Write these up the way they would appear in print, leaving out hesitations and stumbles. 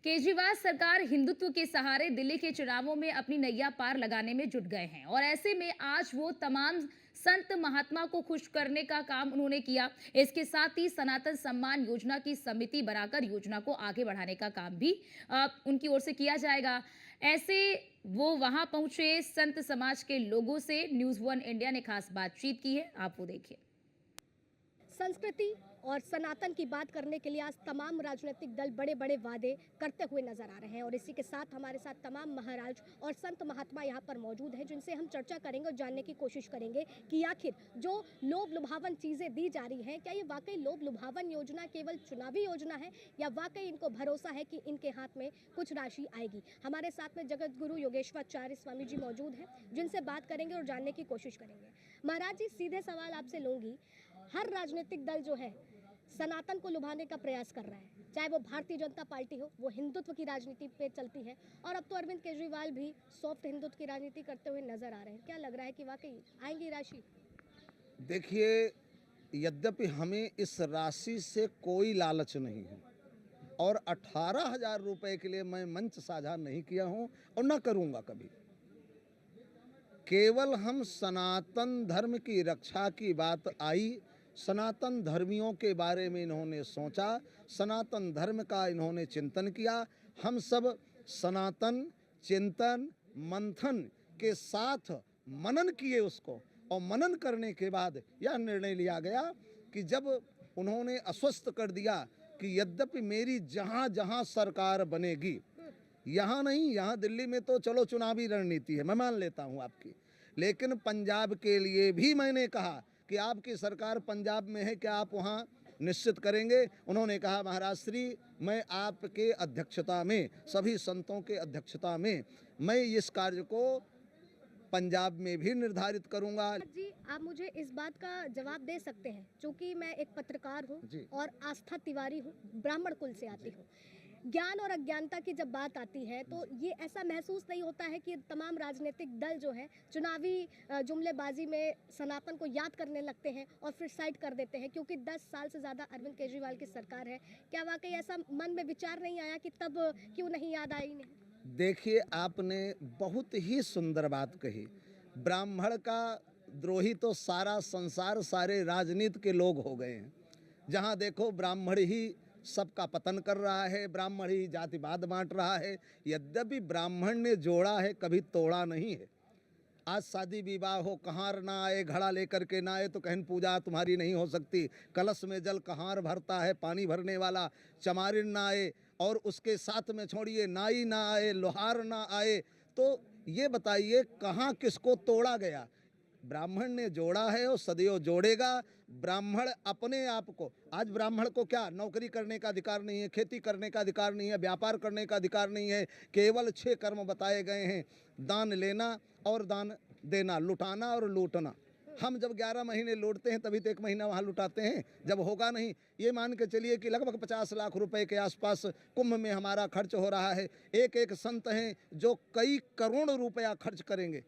केजरीवाल सरकार हिंदुत्व के सहारे दिल्ली के चुनावों में अपनी नैया पार लगाने में जुट गए हैं और ऐसे में आज वो तमाम संत महात्मा को खुश करने का काम उन्होंने किया। इसके साथ ही सनातन सम्मान योजना की समिति बनाकर योजना को आगे बढ़ाने का काम भी उनकी ओर से किया जाएगा। ऐसे वो वहां पहुंचे संत समाज के लोगों से न्यूज़ वन इंडिया ने खास बातचीत की है, आप वो देखिए। संस्कृति और सनातन की बात करने के लिए आज तमाम राजनीतिक दल बड़े बड़े वादे करते हुए नजर आ रहे हैं और इसी के साथ हमारे साथ तमाम महाराज और संत महात्मा यहाँ पर मौजूद हैं, जिनसे हम चर्चा करेंगे और जानने की कोशिश करेंगे कि आखिर जो लोभ लुभावन चीज़ें दी जा रही हैं, क्या ये वाकई लोभ लुभावन योजना केवल चुनावी योजना है या वाकई इनको भरोसा है कि इनके हाथ में कुछ राशि आएगी। हमारे साथ में जगत गुरु योगेश्वराचार्य स्वामी जी मौजूद हैं, जिनसे बात करेंगे और जानने की कोशिश करेंगे। महाराज जी, सीधे सवाल आपसे लूँगी, हर राजनीतिक दल जो है सनातन को लुभाने का प्रयास कर रहा है, चाहे वो भारतीय जनता पार्टी हो, वो हिंदुत्व की राजनीति पे चलती है और अब तो अरविंद केजरीवाल भी सॉफ्ट हिंदुत्व की राजनीति करते हुए नजर आ रहे हैं। क्या लग रहा है कि वाकई आएंगी राशि? देखिए, यद्यपि हमें इस राशि से कोई लालच नहीं है और 18,000 रुपए के लिए मैं मंच साझा नहीं किया हूं और न करूंगा कभी। केवल हम सनातन धर्म की रक्षा की बात आई, सनातन धर्मियों के बारे में इन्होंने सोचा, सनातन धर्म का इन्होंने चिंतन किया। हम सब सनातन चिंतन मंथन के साथ मनन किए उसको, और मनन करने के बाद यह निर्णय लिया गया कि जब उन्होंने आश्वस्त कर दिया कि यद्यपि मेरी जहाँ जहाँ सरकार बनेगी, यहाँ नहीं, यहाँ दिल्ली में तो चलो चुनावी रणनीति है, मैं मान लेता हूँ आपकी, लेकिन पंजाब के लिए भी मैंने कहा कि आपकी सरकार पंजाब में है, क्या आप वहाँ निश्चित करेंगे? उन्होंने कहा, महाराज श्री, मैं आपके अध्यक्षता में, सभी संतों के अध्यक्षता में मैं इस कार्य को पंजाब में भी निर्धारित करूंगा। जी, आप मुझे इस बात का जवाब दे सकते हैं, क्योंकि मैं एक पत्रकार हूँ और आस्था तिवारी हूँ, ब्राह्मण कुल से आती हूँ। ज्ञान और अज्ञानता की जब बात आती है तो ये ऐसा महसूस नहीं होता है कि तमाम राजनीतिक दल जो है चुनावी जुमलेबाजी में सनातन को याद करने लगते हैं और फिर साइड कर देते हैं, क्योंकि 10 साल से ज़्यादा अरविंद केजरीवाल की सरकार है। क्या वाकई ऐसा मन में विचार नहीं आया कि तब क्यों नहीं याद आई इन्हें? देखिए, आपने बहुत ही सुंदर बात कही। ब्राह्मण का द्रोही तो सारा संसार, सारे राजनीति के लोग हो गए हैं। जहाँ देखो ब्राह्मण ही सबका पतन कर रहा है, ब्राह्मण ही जातिवाद बांट रहा है। यद्यपि ब्राह्मण ने जोड़ा है, कभी तोड़ा नहीं है। आज शादी विवाह हो, कहार ना आए, घड़ा लेकर के ना आए तो कहन पूजा तुम्हारी नहीं हो सकती। कलश में जल कहार भरता है, पानी भरने वाला चमारिन ना आए, और उसके साथ में छोड़िए नाई ना आए, लोहार ना आए। तो ये बताइए कहाँ किसको तोड़ा गया? ब्राह्मण ने जोड़ा है और सदैव जोड़ेगा। ब्राह्मण अपने आप को, आज ब्राह्मण को क्या नौकरी करने का अधिकार नहीं है, खेती करने का अधिकार नहीं है, व्यापार करने का अधिकार नहीं है। केवल 6 कर्म बताए गए हैं, दान लेना और दान देना, लुटाना और लूटना। हम जब 11 महीने लूटते हैं तभी तो 1 महीना वहाँ लुटाते हैं, जब होगा नहीं। ये मान के चलिए कि लगभग 50 लाख रुपए के आसपास कुंभ में हमारा खर्च हो रहा है। एक एक संत हैं जो कई करोड़ रुपया खर्च करेंगे।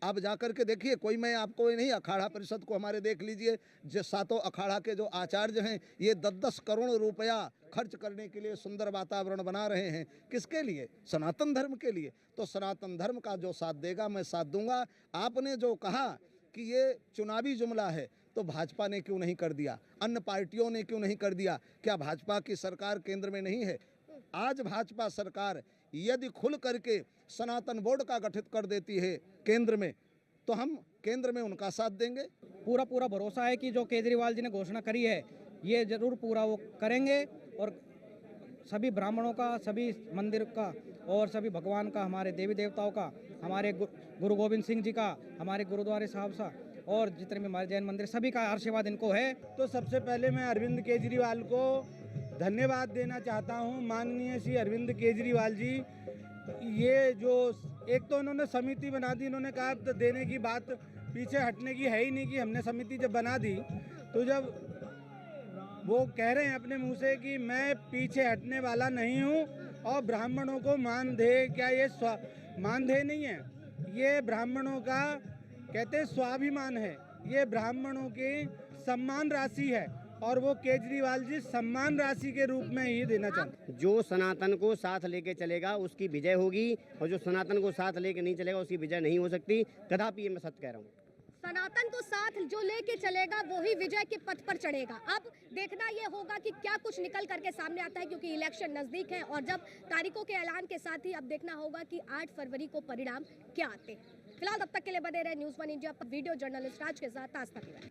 आप जाकर के देखिए, कोई मैं आपको नहीं, अखाड़ा परिषद को हमारे देख लीजिए, जो 7 अखाड़ा के जो आचार्य हैं, ये 10-10 करोड़ रुपया खर्च करने के लिए सुंदर वातावरण बना रहे हैं। किसके लिए? सनातन धर्म के लिए। तो सनातन धर्म का जो साथ देगा मैं साथ दूंगा। आपने जो कहा कि ये चुनावी जुमला है, तो भाजपा ने क्यों नहीं कर दिया? अन्य पार्टियों ने क्यों नहीं कर दिया? क्या भाजपा की सरकार केंद्र में नहीं है? आज भाजपा सरकार यदि खुल करके सनातन बोर्ड का गठित कर देती है केंद्र में, तो हम केंद्र में उनका साथ देंगे। पूरा भरोसा है कि जो केजरीवाल जी ने घोषणा करी है ये जरूर पूरा वो करेंगे और सभी ब्राह्मणों का, सभी मंदिर का और सभी भगवान का, हमारे देवी देवताओं का, हमारे गुरु गोविंद सिंह जी का, हमारे गुरुद्वारे साहब सा और जितने भी हमारे जैन मंदिर, सभी का आशीर्वाद इनको है। तो सबसे पहले मैं अरविंद केजरीवाल को धन्यवाद देना चाहता हूं। माननीय श्री अरविंद केजरीवाल जी, ये जो एक तो उन्होंने समिति बना दी, इन्होंने कहा तो देने की बात पीछे हटने की है ही नहीं कि हमने समिति जब बना दी, तो जब वो कह रहे हैं अपने मुंह से कि मैं पीछे हटने वाला नहीं हूं और ब्राह्मणों को मानदेय, क्या ये मानदेय नहीं है, ये ब्राह्मणों का कहते हैं स्वाभिमान है, ये ब्राह्मणों की सम्मान राशि है और वो केजरीवाल जी सम्मान राशि के रूप में ही देना चाहते हैं। जो सनातन को साथ लेके चलेगा उसकी विजय होगी, और जो सनातन को साथ लेके नहीं चलेगा उसकी विजय नहीं हो सकती। कदापि ये मैं सत्य कह रहा हूँ। सनातन को साथ जो लेके चलेगा वो ही विजय के पथ पर चढ़ेगा। अब देखना ये होगा कि क्या कुछ निकल करके सामने आता है, क्योंकि इलेक्शन नजदीक है और जब तारीखों के ऐलान के साथ ही अब देखना होगा कि 8 फरवरी को परिणाम क्या आते हैं। फिलहाल तब तक के लिए बने रहे न्यूज़ 1 इंडिया पर वीडियो जर्नलिस्ट राज के साथ आस्था तिवारी।